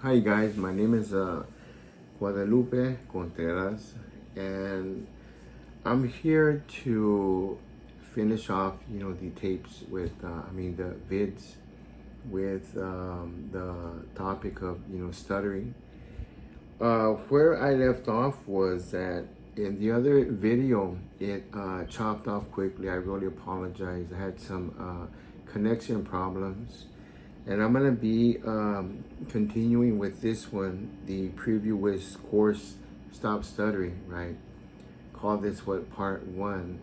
Hi guys, my name is Guadalupe Contreras, and I'm here to finish off, the tapes with, the vids with the topic of, stuttering. Where I left off was that in the other video, it chopped off quickly. I really apologize. I had some connection problems. And I'm gonna be continuing with this one. The previous course, Stop Stuttering, right? Call this part one.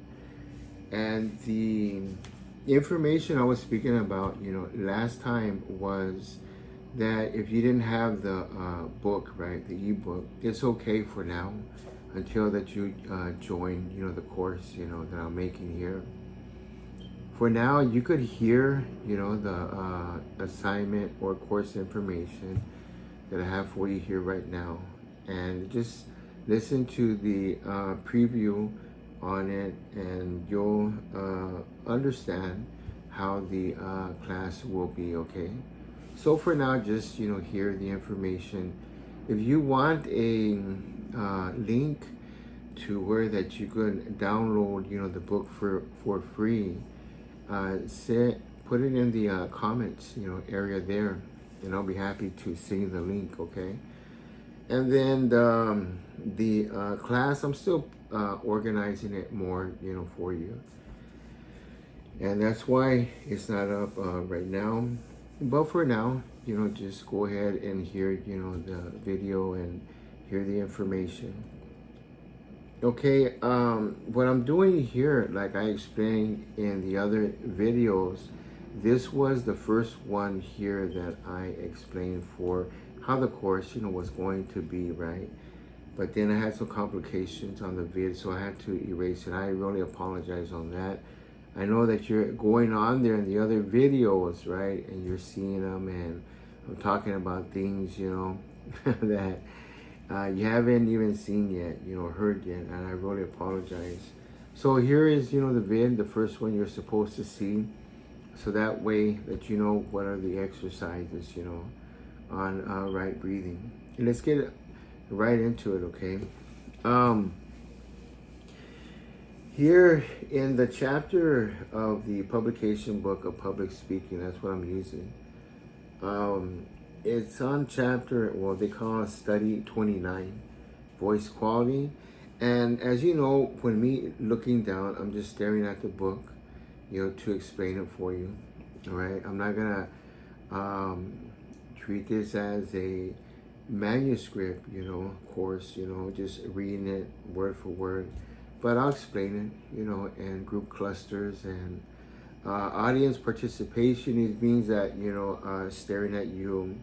And the information I was speaking about, last time was that if you didn't have the book, right, the ebook, it's okay for now until that you join, the course, that I'm making here. For now, you could hear, the assignment or course information that I have for you here right now. And just listen to the preview on it and you'll understand how the class will be, okay? So for now, just, hear the information. If you want a link to where that you could download, the book for free, put it in the comments, area there, and I'll be happy to send you the link, okay? And then the class, I'm still organizing it more, for you. And that's why it's not up right now. But for now, just go ahead and hear, the video and hear the information. Okay, what I'm doing here, like I explained in the other videos, this was the first one here that I explained for how the course, was going to be, right? But then I had some complications on the vid, so I had to erase it. I really apologize on that. I know that you're going on there in the other videos, right? And you're seeing them, and I'm talking about things, that you haven't even seen yet, heard yet, and I really apologize. So here is, the vid, the first one you're supposed to see. So that way that you know what are the exercises, on right breathing. And let's get right into it, okay? Here in the chapter of the publication book of public speaking, that's what I'm using. It's on chapter, well, they call it study 29, voice quality. And as you know, when me looking down, I'm just staring at the book, to explain it for you. All right, I'm not gonna treat this as a manuscript, course, just reading it word for word. But I'll explain it, in group clusters and audience participation. It means that, staring at you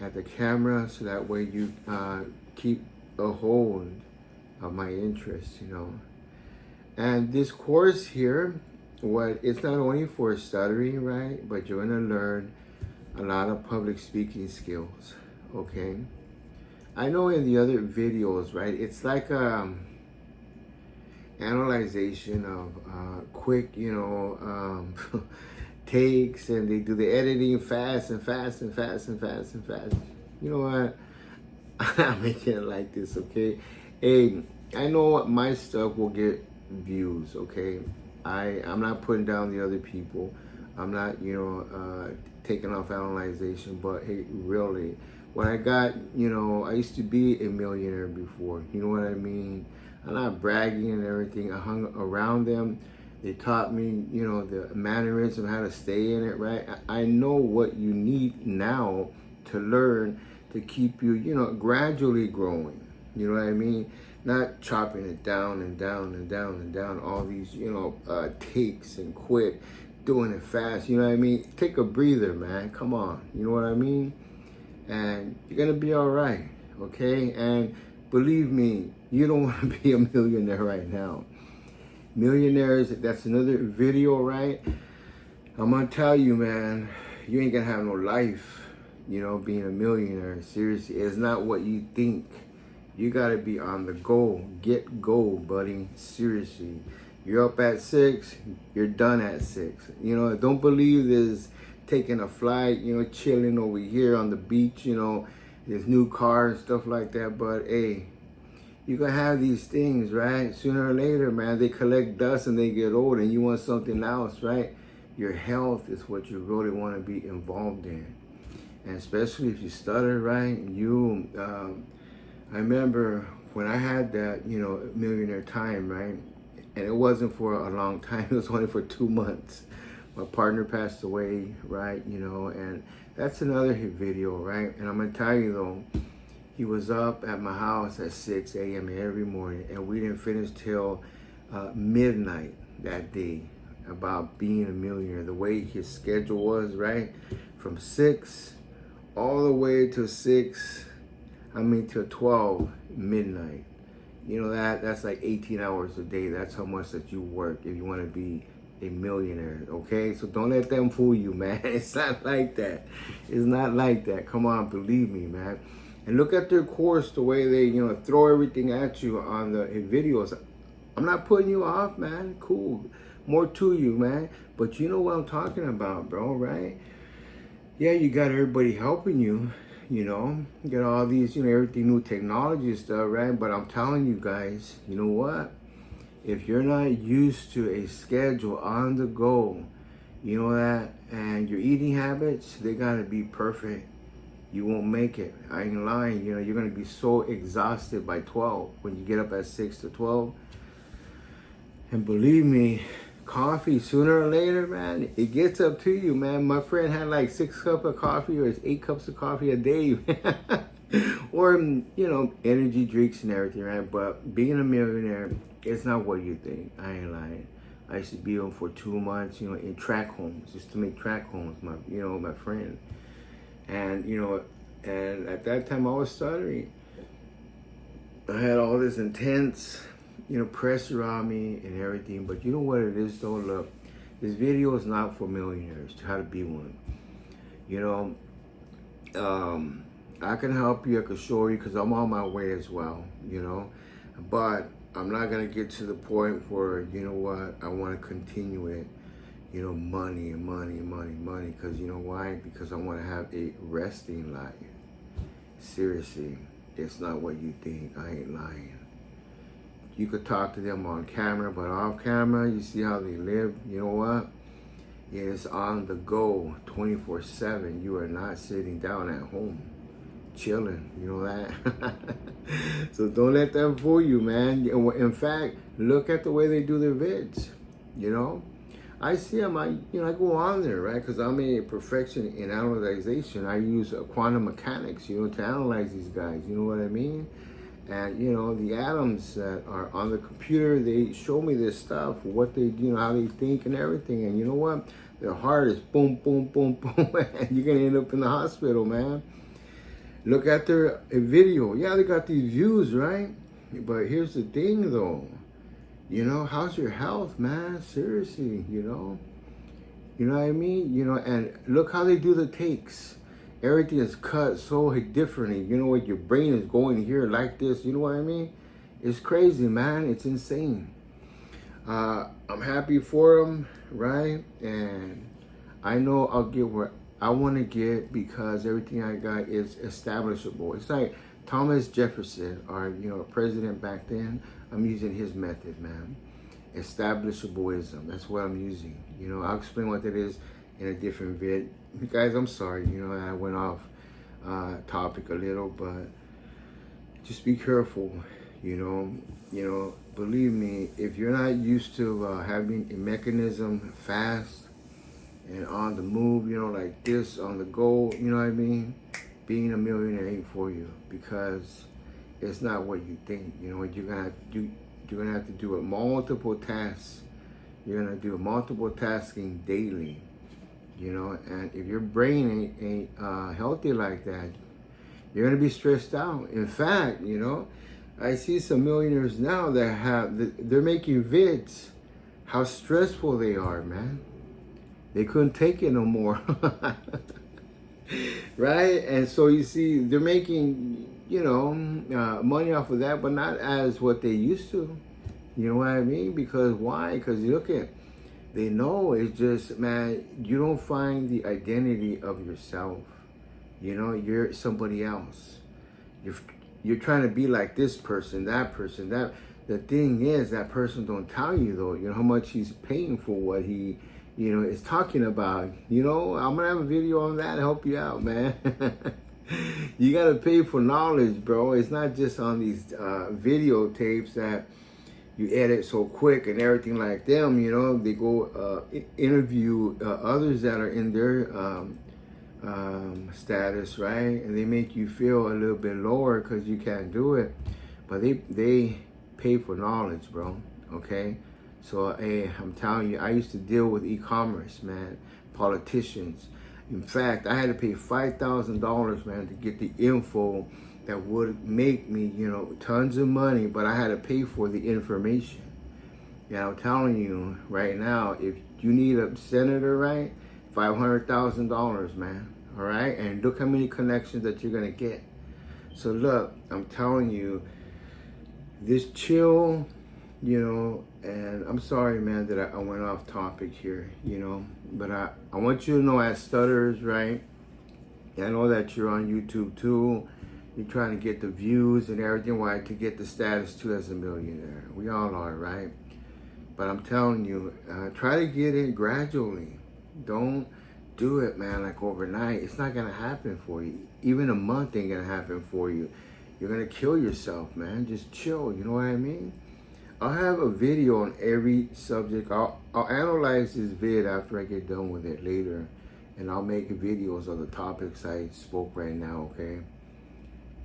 at the camera, so that way you keep a hold of my interest, And this course here, it's not only for stuttering, right? But you're gonna learn a lot of public speaking skills, okay? I know in the other videos, right? It's like analyzation of quick, takes, and they do the editing fast and fast and fast and fast and fast. You know what? I'm making it like this, okay? Hey, I know my stuff will get views, okay? I'm not putting down the other people. I'm not, taking off analyzation, but hey, really, when I got, I used to be a millionaire before, you know what I mean? I'm not bragging and everything. I hung around them. They taught me, the mannerism, how to stay in it, right? I know what you need now to learn to keep you, gradually growing. You know what I mean? Not chopping it down and down and down and down, all these, takes and quick, doing it fast. You know what I mean? Take a breather, man. Come on. You know what I mean? And you're going to be all right, okay? And believe me, you don't want to be a millionaire right now. Millionaires, that's another video, right? I'm going to tell you, man, you ain't going to have no life, being a millionaire. Seriously, it's not what you think. You got to be on the go. Get go, buddy. Seriously. You're up at 6, you're done at 6. Don't believe taking a flight, you know, chilling over here on the beach, you know, his new car and stuff like that. But hey, you're gonna have these things, right? Sooner or later, man, they collect dust and they get old, and you want something else, right? Your health is what you really want to be involved in. And especially if you stutter, right? I remember when I had that, you know, millionaire time, right? And it wasn't for a long time, it was only for 2 months. My partner passed away, right? You know, and that's another hit video, right? And I'm gonna tell you though, he was up at my house at 6 a.m. every morning, and we didn't finish till midnight that day about being a millionaire. The way his schedule was, right? From 6 all the way to till 12 midnight. You know, that's like 18 hours a day. That's how much that you work if you want to be a millionaire, okay? So don't let them fool you, man. It's not like that. It's not like that. Come on, believe me, man. And look at their course, the way they, you know, throw everything at you on the videos. I'm not putting you off, man. Cool. More to you, man. But you know what I'm talking about, bro, right? Yeah, you got everybody helping you, you know. You got all these, you know, everything new technology and stuff, right? But I'm telling you guys, you know what? If you're not used to a schedule on the go, you know that, and your eating habits, they gotta be perfect. You won't make it. I ain't lying. You know, you're gonna be so exhausted by 12 when you get up at 6 to 12. And believe me, coffee, sooner or later, man, it gets up to you, man. My friend had like 6 cups of coffee or 8 cups of coffee a day. Or, you know, energy drinks and everything, right? But being a millionaire, it's not what you think. I ain't lying. I used to be on for 2 months, you know, in track homes, just to make track homes, my friend. And, you know, and at that time I was stuttering. I had all this intense, you know, pressure on me and everything. But you know what it is though? Look, this video is not for millionaires, how to be one. You know, I can help you, I can show you, because I'm on my way as well, you know. But I'm not going to get to the point where, you know what, I want to continue it. You know, money. Because you know why? Because I want to have a resting life. Seriously, it's not what you think. I ain't lying. You could talk to them on camera, but off camera, you see how they live. You know what? It's on the go 24/7. You are not sitting down at home chilling. You know that? So don't let them fool you, man. In fact, look at the way they do their vids. You know? I see them, I go on there, right? Because I'm a perfection in analyzation. I use quantum mechanics, you know, to analyze these guys. You know what I mean? And, you know, the atoms that are on the computer, they show me this stuff, what they, you know, how they think and everything. And you know what? Their heart is boom, boom, boom, boom. And you're going to end up in the hospital, man. Look at their video. Yeah, they got these views, right? But here's the thing, though. You know, how's your health, man? Seriously, you know? You know what I mean? You know, and look how they do the takes. Everything is cut so differently. You know what? Your brain is going here like this. You know what I mean? It's crazy, man. It's insane. I'm happy for them, right? And I know I'll get where I want to get because everything I got is establishable. It's like Thomas Jefferson, our, you know, president back then. I'm using his method, man. Establishabilism. That's what I'm using. You know, I'll explain what that is in a different vid. Guys, I'm sorry. You know, I went off topic a little, but just be careful. You know, believe me, if you're not used to having a mechanism fast and on the move, you know, like this, on the go, you know what I mean? Being a millionaire ain't for you because it's not what you think. You know what you're gonna have to do it multiple tasks. You're gonna do multiple tasking daily. You know, and if your brain ain't healthy like that, you're gonna be stressed out. In fact, you know, I see some millionaires now that they're making vids how stressful they are, man. They couldn't take it no more. Right? And so you see, they're making, you know, money off of that, but not as what they used to. You know what I mean? Because why? Because you look at, They know. It's just, man, you don't find the identity of yourself. You know, you're somebody else. You're you're trying to be like this person, that person, that. The thing is, that person don't tell you though. You know how much he's paying for what he, is talking about. You know, I'm gonna have a video on that to help you out, man. You gotta pay for knowledge, bro. It's not just on these videotapes that you edit so quick and everything like them. You know, they go interview others that are in their status, right? And they make you feel a little bit lower because you can't do it. But they pay for knowledge, bro. Okay? So, hey, I'm telling you, I used to deal with e-commerce, man, politicians. In fact, I had to pay $5,000, man, to get the info that would make me, tons of money, but I had to pay for the information. Yeah, I'm telling you right now, if you need a senator, right, $500,000, man, all right? And look how many connections that you're going to get. So look, I'm telling you, this chill, and I'm sorry, man, that I went off topic here, but I want you to know, as stutterers, right? I know that you're on YouTube too. You're trying to get the views and everything, why, to get the status too as a millionaire. We all are, right? But I'm telling you, try to get it gradually. Don't do it, man, like overnight. It's not gonna happen for you. Even a month ain't gonna happen for you. You're gonna kill yourself, man. Just chill, you know what I mean? I'll have a video on every subject. I'll analyze this vid after I get done with it later. And I'll make videos of the topics I spoke right now, okay?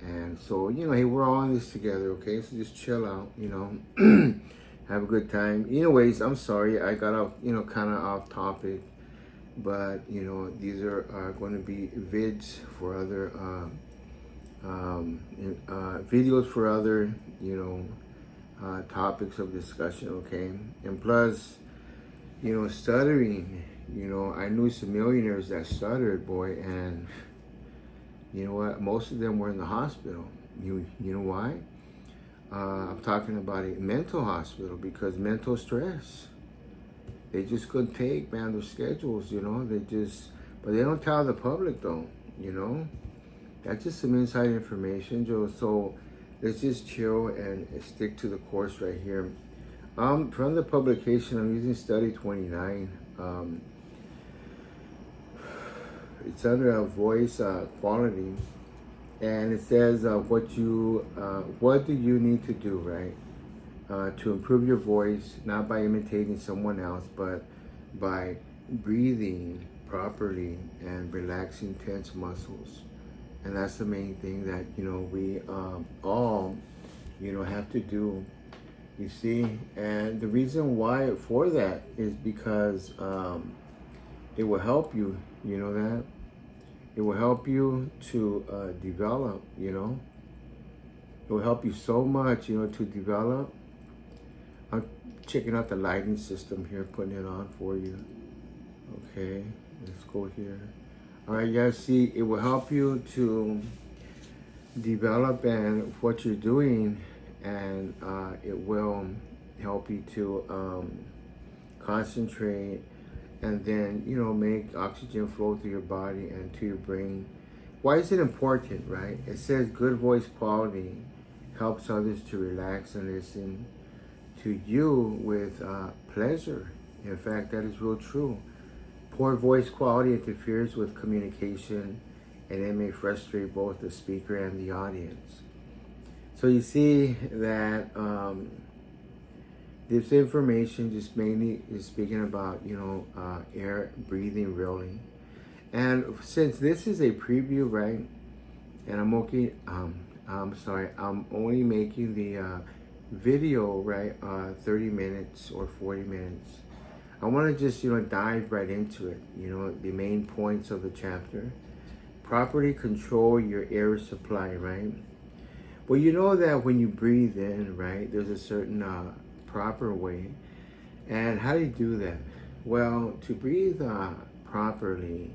And so, hey, we're all in this together, okay? So just chill out, have a good time. Anyways, I'm sorry I got off, kind of off topic. But, these are going to be vids for other, videos for other, topics of discussion, okay? And plus, stuttering, I knew some millionaires that stuttered, boy, and you know what? Most of them were in the hospital. You know why? I'm talking about a mental hospital, because mental stress. They just couldn't take, man, their schedules, but they don't tell the public though, That's just some inside information, Joe. So let's just chill and stick to the course right here. From the publication, I'm using study 29. It's under a voice quality, and it says what do you need to do, right, to improve your voice, not by imitating someone else, but by breathing properly and relaxing tense muscles. And that's the main thing that we all have to do, you see. And the reason why for that is because it will help you, that it will help you to develop, it will help you so much, to develop. I'm checking out the lighting system here, putting it on for you. Okay, let's go here. All right, you guys see, it will help you to develop and what you're doing, and it will help you to concentrate, and then, make oxygen flow through your body and to your brain. Why is it important, right? It says good voice quality helps others to relax and listen to you with pleasure. In fact, that is real true. Poor voice quality interferes with communication, and it may frustrate both the speaker and the audience. So you see that this information just mainly is speaking about, air breathing, really. And since this is a preview, right, and I'm only making the video, right, 30 minutes or 40 minutes. I want to just, dive right into it, the main points of the chapter. Properly control your air supply, right? Well, you know that when you breathe in, right, there's a certain proper way. And how do you do that? Well, to breathe properly,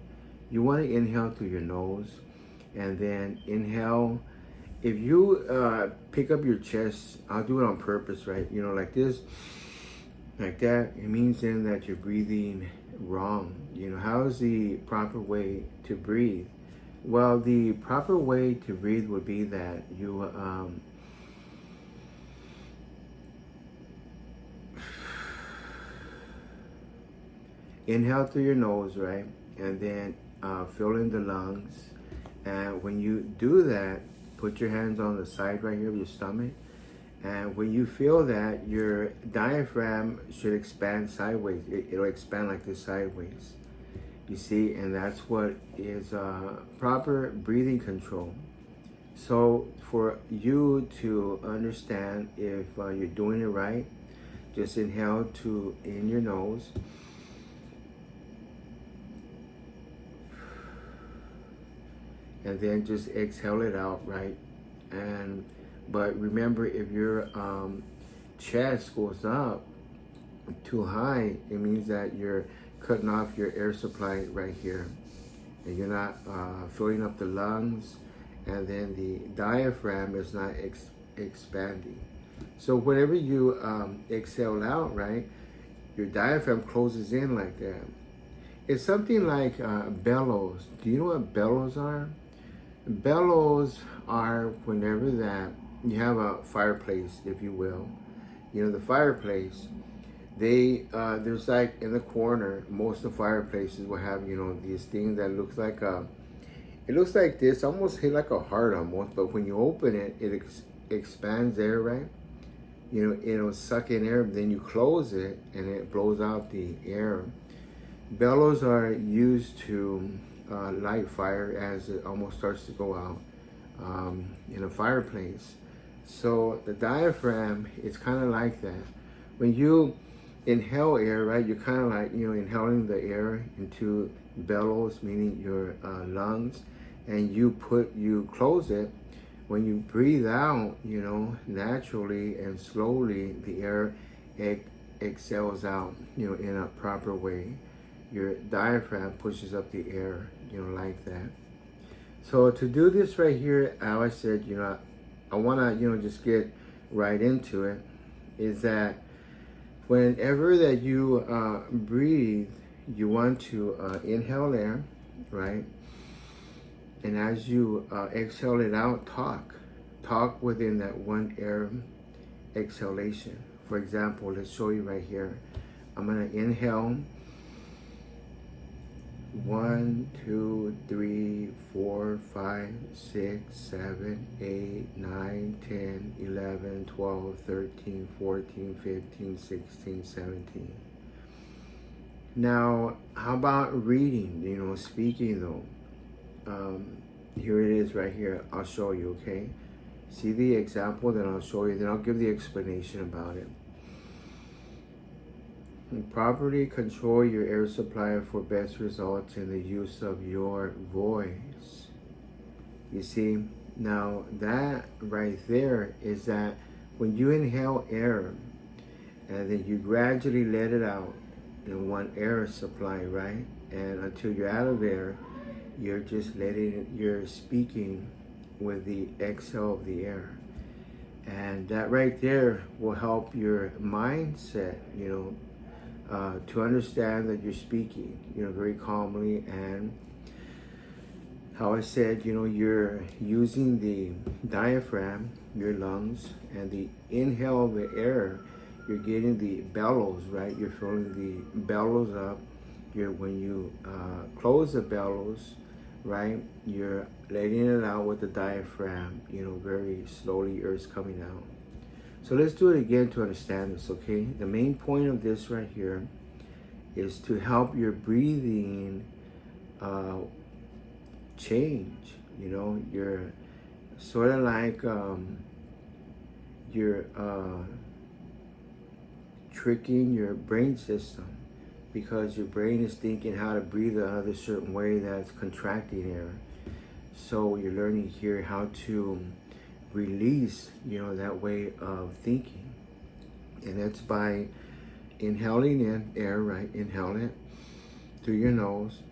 you want to inhale through your nose, and then inhale. If you pick up your chest, I'll do it on purpose, right? Like this. like that, it means then that you're breathing wrong. You know, how is the proper way to breathe? Well, the proper way to breathe would be that you inhale through your nose, right? And then fill in the lungs. And when you do that, put your hands on the side right here of your stomach. And when you feel that, your diaphragm should expand sideways. It'll expand like this sideways. You see, and that's what is proper breathing control. So for you to understand if you're doing it right, just inhale in your nose. And then just exhale it out, right? But remember, if your chest goes up too high, it means that you're cutting off your air supply right here, and you're not filling up the lungs, and then the diaphragm is not expanding. So whenever you exhale out, right, your diaphragm closes in like that. It's something like bellows. Do you know what bellows are? Bellows are whenever that you have a fireplace, if you will. You know, the fireplace, there's like in the corner, most of the fireplaces will have, you know, these things that looks like it looks like this, almost hit like a heart almost, but when you open it, it expands air, right? You know, it'll suck in air, then you close it and it blows out the air. Bellows are used to light fire as it almost starts to go out in a fireplace. So the diaphragm is kind of like that. When you inhale air, right, you're kind of like, you know, inhaling the air into bellows, meaning your lungs, and you close it. When you breathe out, you know, naturally and slowly, the air exhales out, you know, in a proper way. Your diaphragm pushes up the air, you know, like that. So to do this right here, how I said, you know, I want to, you know, just get right into it, is that whenever that you breathe, you want to inhale air, right? And as you exhale it out, talk within that one air exhalation. For example, let's show you right here. I'm going to inhale 1, 2, 3, 4, 5, 6, 7, 8, 9, 10, 11, 12, 13, 14, 15, 16, 17. Now, how about reading, you know, speaking though? Here it is right here. I'll show you, okay? See the example, then I'll show you, then I'll give the explanation about it. Properly control your air supply for best results in the use of your voice. You see, now that right there is that when you inhale air and then you gradually let it out in one air supply, right? And until you're out of air, you're just you're speaking with the exhale of the air. And that right there will help your mindset, you know, to understand that you're speaking, you know, very calmly. And how I said, you know, you're using the diaphragm, your lungs, and the inhale of the air, you're getting the bellows, right? You're filling the bellows up. When you close the bellows, right, you're letting it out with the diaphragm, you know, very slowly, air's coming out. So let's do it again to understand this, okay? The main point of this right here is to help your breathing change. You know, you're sort of like you're tricking your brain system, because your brain is thinking how to breathe another certain way that's contracting air. So you're learning here how to release, you know, that way of thinking. And that's by inhaling in air, right? Inhale it through your nose.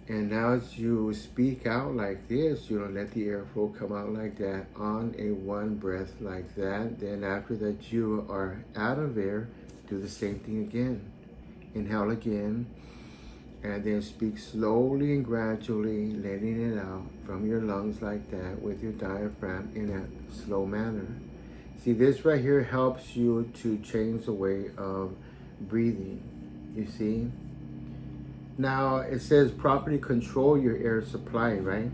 And now as you speak out like this, you know, let the airflow come out like that on a one breath like that. Then after that you are out of air, Do the same thing again. Inhale again, and then speak slowly and gradually, letting it out from your lungs like that with your diaphragm in a slow manner. See, this right here helps you to change the way of breathing. You see? Now, it says properly control your air supply, right?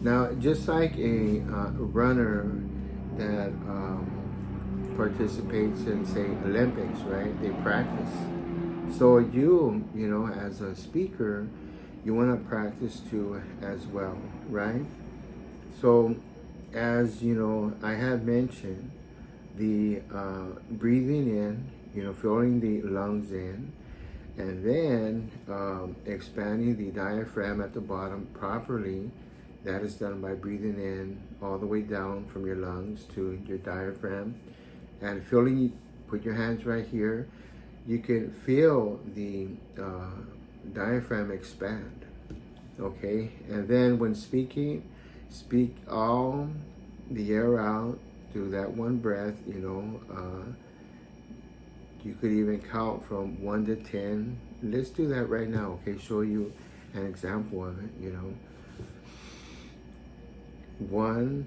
Now, just like a runner that participates in, say, Olympics, right? They practice. So you know, as a speaker, you want to practice too as well, right? So, as you know, I have mentioned the breathing in, you know, filling the lungs in, and then expanding the diaphragm at the bottom properly. That is done by breathing in all the way down from your lungs to your diaphragm and feeling. Put your hands right here. You can feel the diaphragm expand. Okay, and then when speaking, speak all the air out through that one breath. You know, you could even count from 1 to 10. Let's do that right now. Okay, show you an example of it. You know. 1,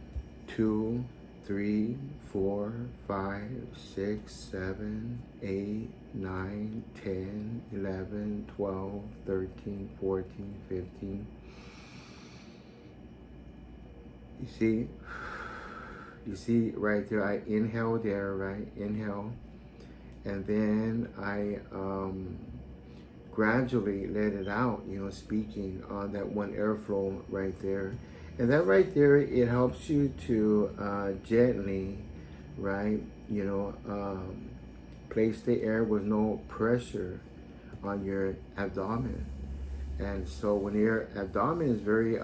2, 3, 4, 5, 6, 7, 8, 9, 10, 11, 12, 13, 14, 15. You see right there, I inhale there, right? Inhale. And then I gradually let it out, you know, speaking on that one airflow right there. And that right there, it helps you to gently, right, you know, place the air with no pressure on your abdomen. And so when your abdomen is very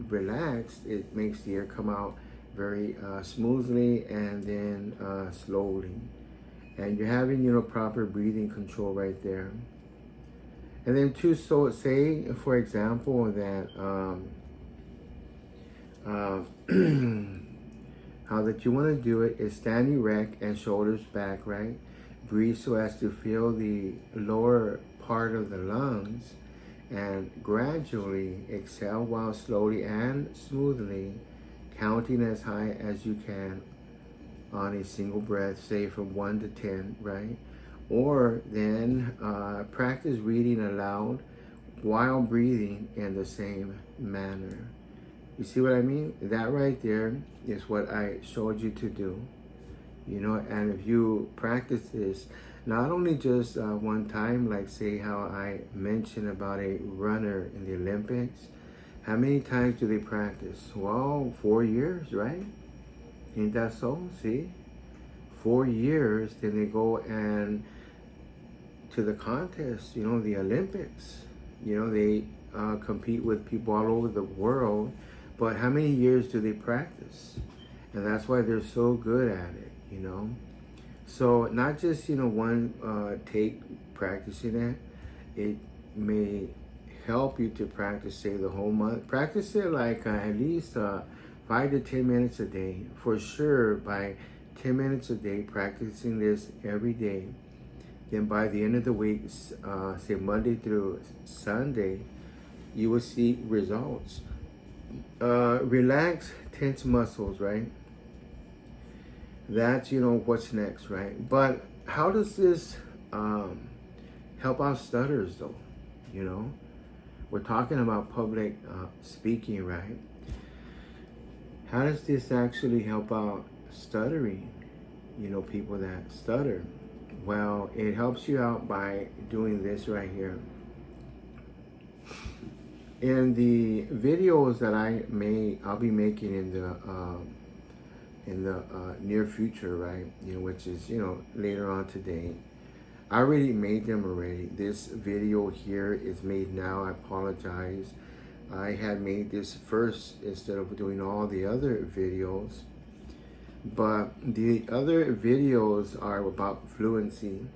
relaxed, it makes the air come out very smoothly and then slowly. And you're having, you know, proper breathing control right there. And then too, so say, for example, that how that you want to do it is stand erect and shoulders back, right? Breathe so as to feel the lower part of the lungs and gradually exhale while slowly and smoothly counting as high as you can on a single breath, say from 1 to 10, right? Or then practice reading aloud while breathing in the same manner. You see what I mean? That right there is what I showed you to do. You know, and if you practice this, not only just one time, like say how I mentioned about a runner in the Olympics, how many times do they practice? Well, 4 years, right? Ain't that so? See? 4 years, then they go and to the contest, you know, the Olympics. You know, they compete with people all over the world, but how many years do they practice? And that's why they're so good at it, you know. So not just, you know, one take practicing it, it may help you to practice, say, the whole month. Practice it like at least 5 to 10 minutes a day. For sure, by 10 minutes a day, practicing this every day. Then by the end of the week, say Monday through Sunday, you will see results. Relax tense muscles, right? That's, you know, what's next, right? But how does this help out stutters, though? You know, we're talking about public speaking, right? How does this actually help out stuttering? You know, people that stutter. Well, it helps you out by doing this right here. In the videos that I'll be making in the near future, right? You know, which is, you know, later on today. I already made them already. This video here is made now. I apologize. I had made this first instead of doing all the other videos. But the other videos are about fluency.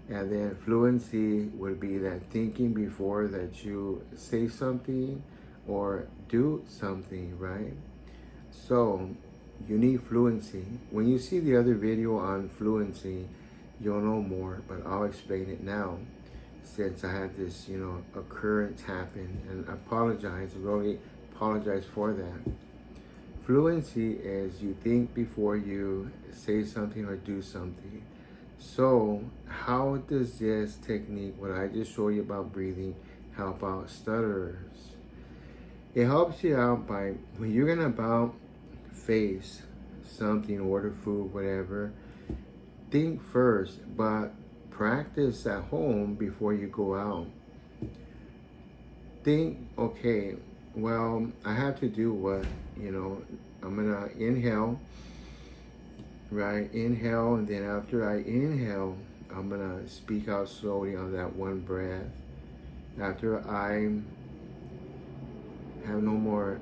And then fluency would be that thinking before that you say something or do something, right? So you need fluency. When you see the other video on fluency, you'll know more, but I'll explain it now since I had this, occurrence happen, and I apologize, really apologize for that. Fluency is you think before you say something or do something. So how does this technique, what I just showed you about breathing, help out stutterers? It helps you out by when you're gonna about face something, order food, whatever, think first, but practice at home before you go out. Think, okay, well, I have to do what, I'm gonna inhale, right? Inhale, and then after I inhale, I'm gonna speak out slowly on that one breath. After I have no more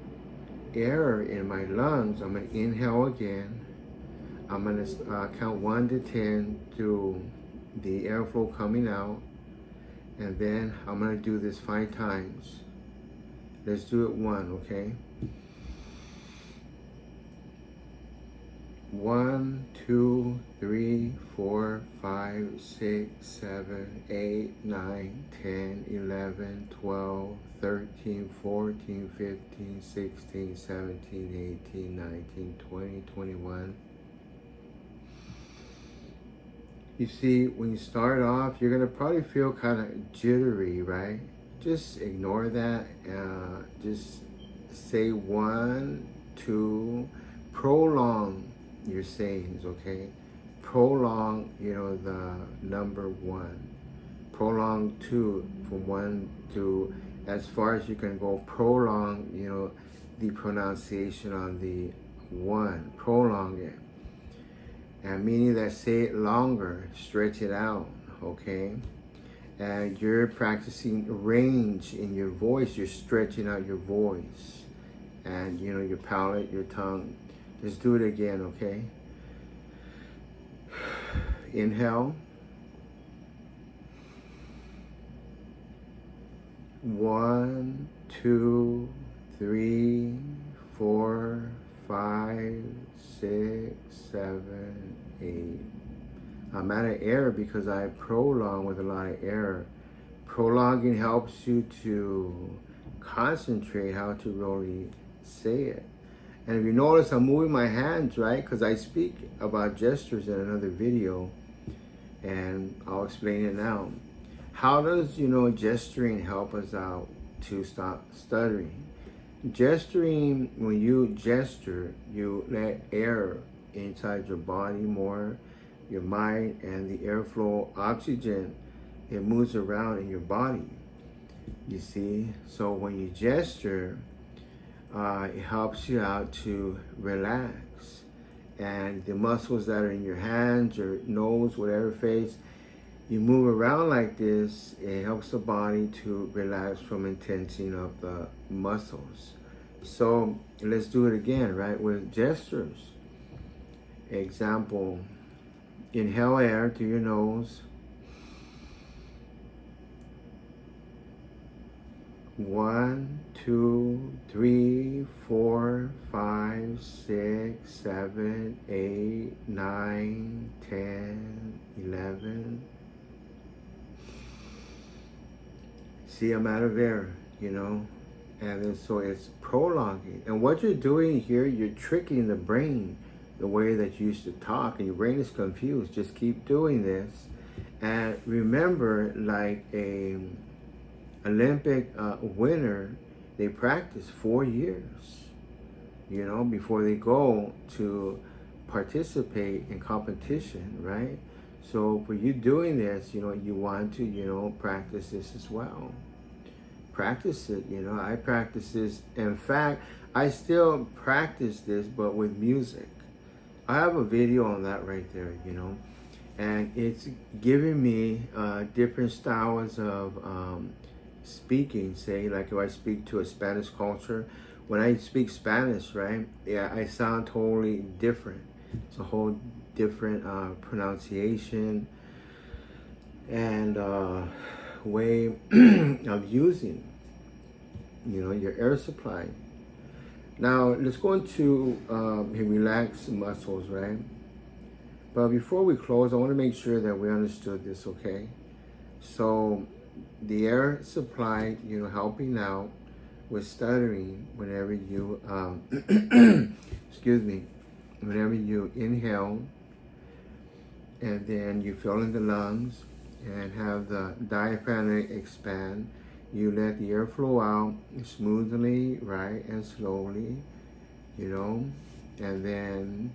air in my lungs, I'm gonna inhale again. I'm gonna count 1 to 10 through the airflow coming out, and then I'm gonna do this 5 times. Let's do it 1, okay? 1, 2, 3, 4, 5, 6, 7, 8, 9, 10, 11, 12, 13, 14, 15, 16, 17, 18, 19, 20, 21. You see, when you start off, you're gonna probably feel kind of jittery, right? Just ignore that. Just say 1, 2, prolong your sayings, okay? Prolong, the number 1. Prolong 2, from 1 to as far as you can go. Prolong, the pronunciation on the 1. Prolong it. And meaning that say it longer, stretch it out, okay? And you're practicing range in your voice. You're stretching out your voice. And, your palate, your tongue. Just do it again, okay? Inhale. 1, 2, 3, 4, 5, 6, 7, 8. I'm out of air because I prolong with a lot of air. Prolonging helps you to concentrate how to really say it. And if you notice, I'm moving my hands, right? Because I speak about gestures in another video, and I'll explain it now. How does, gesturing help us out to stop stuttering? Gesturing, when you gesture, you let air inside your body more, your mind, and the airflow, oxygen, it moves around in your body, you see? So when you gesture, it helps you out to relax. And the muscles that are in your hands, your nose, whatever face, you move around like this, it helps the body to relax from intensing of the muscles. So let's do it again, right, with gestures. Example, inhale air through your nose. 1, 2, 3, 4, 5, 6, 7, 8, 9, 10, 11. See, I'm out of air, and then so it's prolonging. And what you're doing here, you're tricking the brain the way that you used to talk, and your brain is confused. Just keep doing this. And remember, like a Olympic winner, they practice 4 years, before they go to participate in competition, right? So for you doing this, you want to, practice this as well. Practice it, I practice this. In fact, I still practice this, but with music. I have a video on that right there, and it's giving me different styles of speaking. Say, like if I speak to a Spanish culture, when I speak Spanish, right, yeah, I sound totally different. It's a whole different pronunciation and way of using, your air supply. Now let's go into relax muscles, right? But before we close, I want to make sure that we understood this, okay? So the air supply, helping out with stuttering whenever you, excuse me, whenever you inhale and then you fill in the lungs and have the diaphragm expand, you let the air flow out smoothly, right, and slowly, and then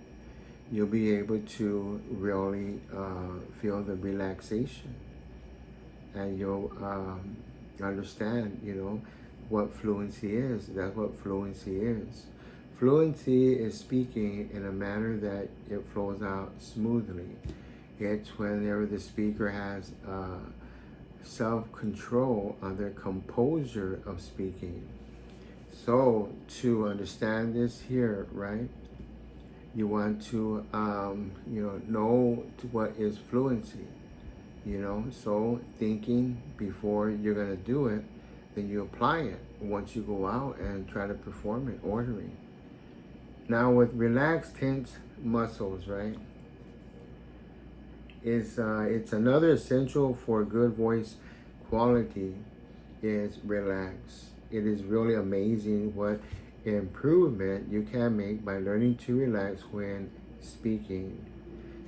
you'll be able to really feel the relaxation, and you'll understand, what fluency is. That's what fluency is. Fluency is speaking in a manner that it flows out smoothly. It's whenever the speaker has self-control on their composure of speaking. So to understand this here, right, you want to, know what is fluency, so thinking before you're going to do it, then you apply it once you go out and try to perform it, ordering. Now with relaxed, tense muscles, right, it's another essential for good voice quality is relax. It is really amazing what improvement you can make by learning to relax when speaking.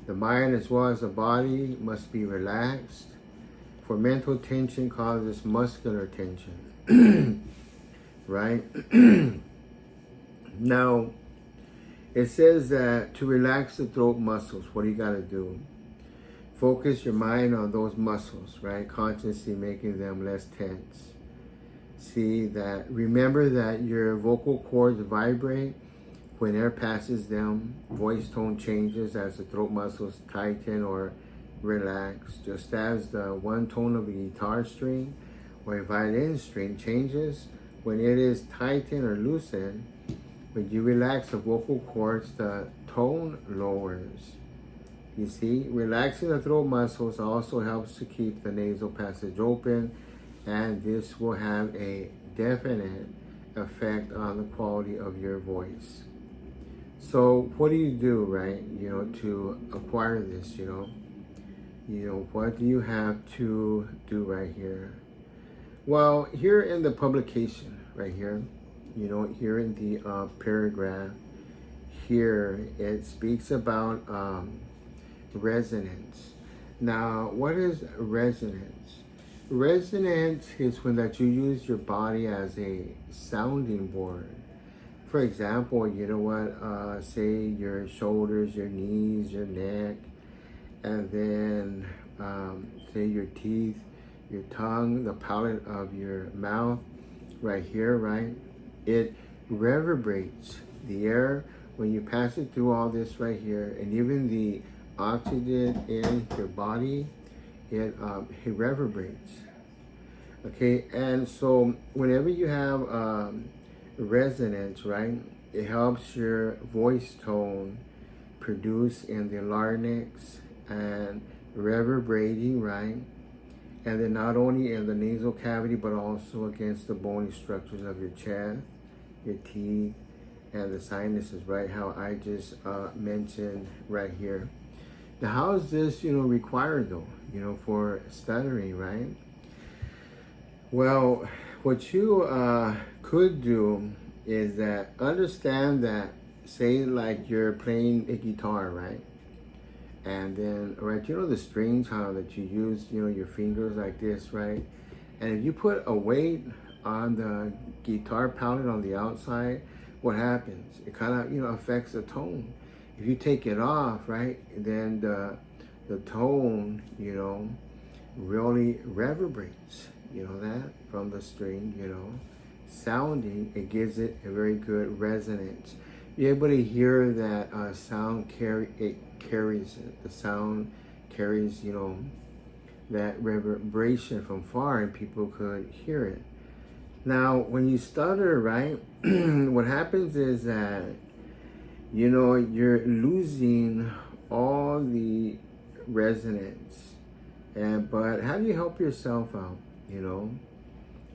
The mind as well as the body must be relaxed, for mental tension causes muscular tension, right? Now, it says that to relax the throat muscles, what do you got to do? Focus your mind on those muscles, right? Consciously making them less tense. Remember that your vocal cords vibrate when air passes them. Voice tone changes as the throat muscles tighten or relax, just as the one tone of a guitar string or a violin string changes when it is tightened or loosened. When you relax the vocal cords, the tone lowers. You see, relaxing the throat muscles also helps to keep the nasal passage open, and this will have a definite effect on the quality of your voice. So what do you do, right, to acquire this, what do you have to do right here? Well, here in the publication, right here, here in the paragraph, here it speaks about resonance. Now, what is resonance? Resonance is when that you use your body as a sounding board. For example, say your shoulders, your knees, your neck, and then say your teeth, your tongue, the palate of your mouth, right here, right? It reverberates the air when you pass it through all this right here, and even the oxygen in your body, it reverberates. Okay, and so whenever you have resonance, right, it helps your voice tone produce in the larynx and reverberating, right? And then not only in the nasal cavity, but also against the bony structures of your chest, your teeth, and the sinuses, right? How I just mentioned right here. Now, how is this, required though, for stuttering, right? Well, what you could do is that understand that, say like you're playing a guitar, right? And then, right, the strings, how that you use, your fingers like this, right? And if you put a weight on the guitar palette on the outside, what happens? It kind of, affects the tone. If you take it off, right, then the tone, really reverberates, that from the string, sounding, it gives it a very good resonance. You're able to hear that sound carries it. The sound carries, that reverberation from far, and people could hear it. Now, when you stutter, right, what happens is that, you're losing all the resonance. But how do you help yourself out,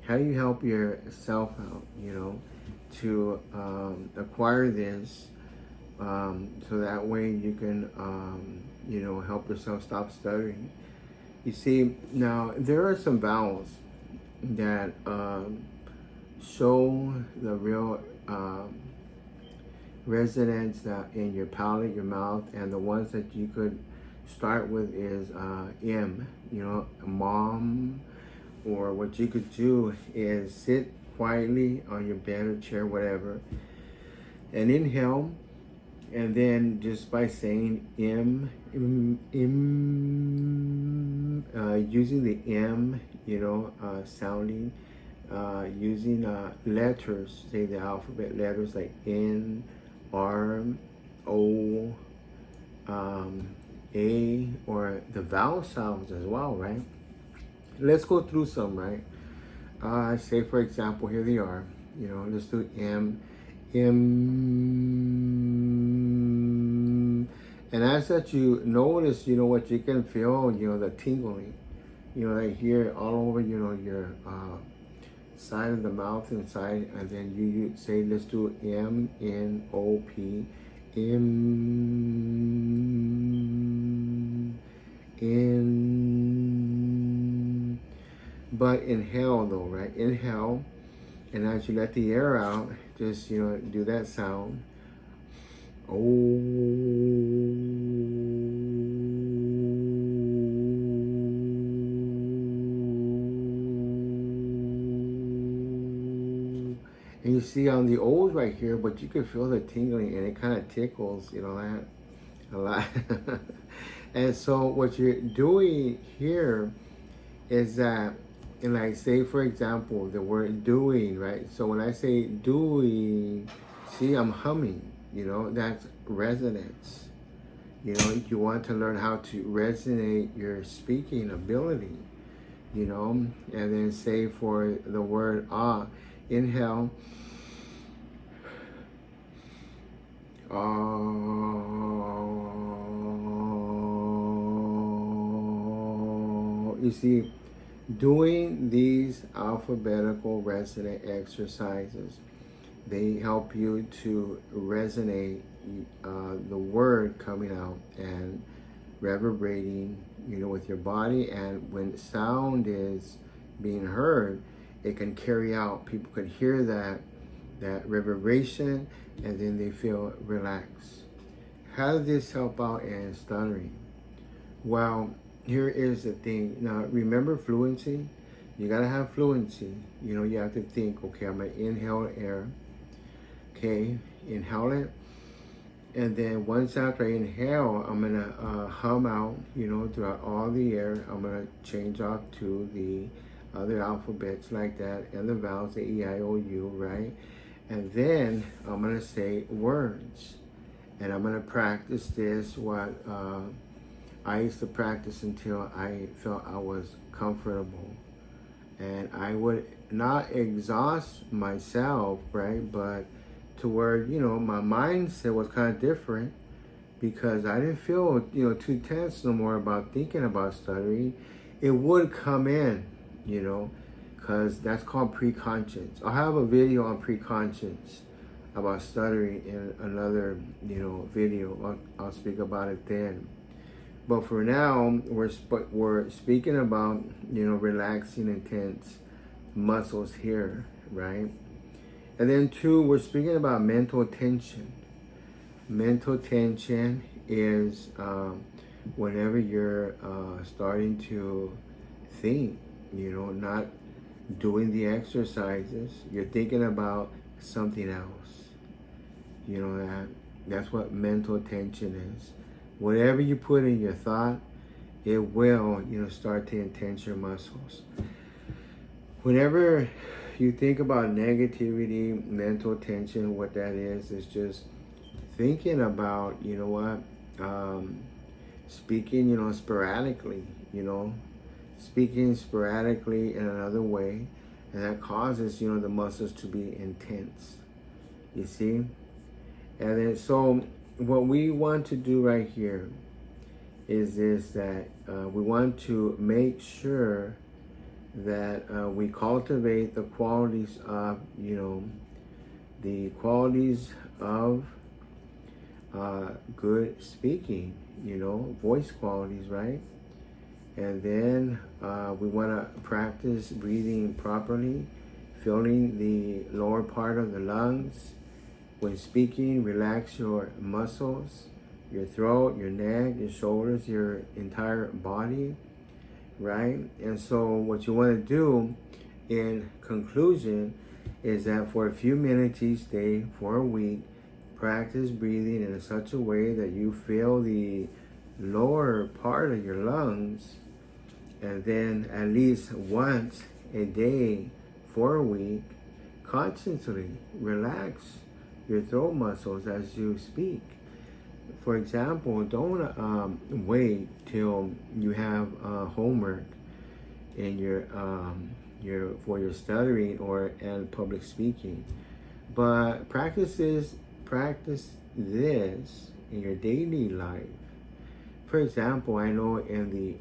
How do you help yourself out, to acquire this so that way you can, help yourself stop stuttering. You see, now there are some vowels that show the real resonance in your palate, your mouth, and the ones that you could start with is M, mom, or what you could do is sit quietly on your bed or chair, whatever, and inhale, and then just by saying using the M, sounding, using letters, say the alphabet letters like N, R, O, A, or the vowel sounds as well, right? Let's go through some, right? Say for example, here they are. Let's do M, M, and as that you notice, what you can feel, the tingling, right here all over, your side of the mouth inside, and then you say, let's do M, N, O, P, M, N. But inhale though, right? Inhale, and as you let the air out, just do that sound. Oh. And you see on the O's right here, but you can feel the tingling, and it kind of tickles, that a lot. And so what you're doing here is that, and like say for example, the word doing, right? So when I say doing, see, I'm humming, that's resonance. You want to learn how to resonate your speaking ability, and then say for the word inhale, you see, doing these alphabetical resonant exercises, they help you to resonate the word coming out and reverberating, with your body. And when sound is being heard, it can carry out. People can hear that reverberation, and then they feel relaxed. How does this help out in stuttering? Well, here is the thing. Now, remember fluency. You gotta have fluency. You have to think, okay, I'm gonna inhale air. Okay, inhale it. And then once after I inhale, I'm gonna hum out, throughout all the air. I'm gonna change off to the other alphabets like that, and the vowels, the E, I, O, U, right? And then I'm gonna say words. And I'm gonna practice this, what I used to practice until I felt I was comfortable. And I would not exhaust myself, right? But to where, my mindset was kind of different, because I didn't feel, too tense no more about thinking about stuttering. It would come in, because that's called preconscious. I'll have a video on preconscious about stuttering in another, video. I'll speak about it then. But for now, we're speaking about, relaxing intense muscles here, right? And then two, we're speaking about mental tension. Mental tension is whenever you're starting to think, not doing the exercises, you're thinking about something else. That's what mental tension is. Whatever you put in your thought, it will, start to intense your muscles. Whenever you think about negativity, mental tension, what that is just thinking about, speaking, sporadically, speaking sporadically in another way, and that causes, the muscles to be intense. You see? And then, so what we want to do right here is this, that we want to make sure that we cultivate the qualities of, the qualities of good speaking, voice qualities, right? And then we want to practice breathing properly, filling the lower part of the lungs. When speaking, relax your muscles, your throat, your neck, your shoulders, your entire body, right? And so what you want to do in conclusion is that for a few minutes each day for a week, practice breathing in such a way that you feel the lower part of your lungs, and then at least once a day for a week, consciously relax your throat muscles as you speak. For example, don't wait till you have homework in your for your stuttering or and public speaking, but practice this in your daily life. For example, I know in the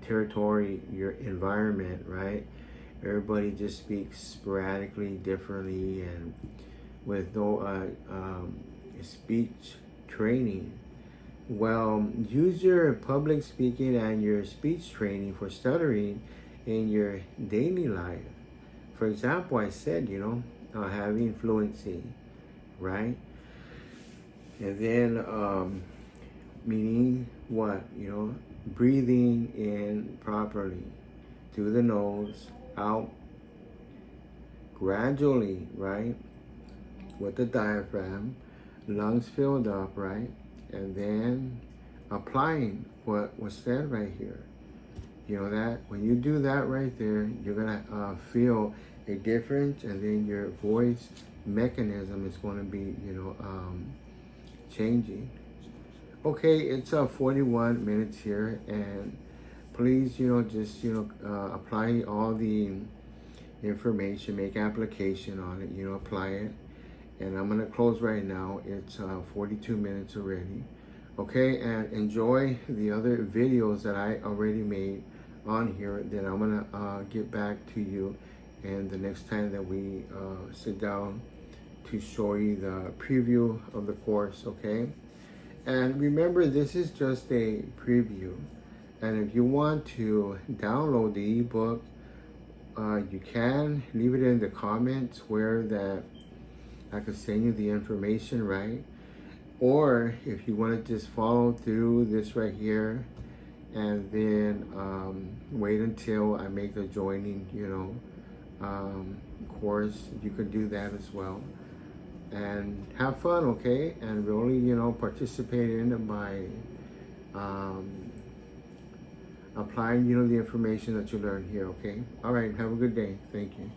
territory, your environment, right? Everybody just speaks sporadically, differently, and with no speech training. Well, use your public speaking and your speech training for stuttering in your daily life. For example, I said, having fluency, right? And then meaning what? Breathing in properly through the nose, out gradually, right? With the diaphragm, lungs filled up, right? And then applying what was said right here. That when you do that right there, you're gonna feel a difference, and then your voice mechanism is going to be, changing. Okay, it's 41 minutes here, and please, just apply all the information, make application on it, apply it. And I'm gonna close right now. It's 42 minutes already. Okay, and enjoy the other videos that I already made on here. Then I'm gonna get back to you, and the next time that we sit down to show you the preview of the course. Okay, and remember, this is just a preview. And if you want to download the ebook, you can leave it in the comments where that I could send you the information, right? Or if you want to just follow through this right here, and then wait until I make the joining, course, you could do that as well. And have fun, okay? And really, participate in it by applying, the information that you learned here, okay? All right, have a good day. Thank you.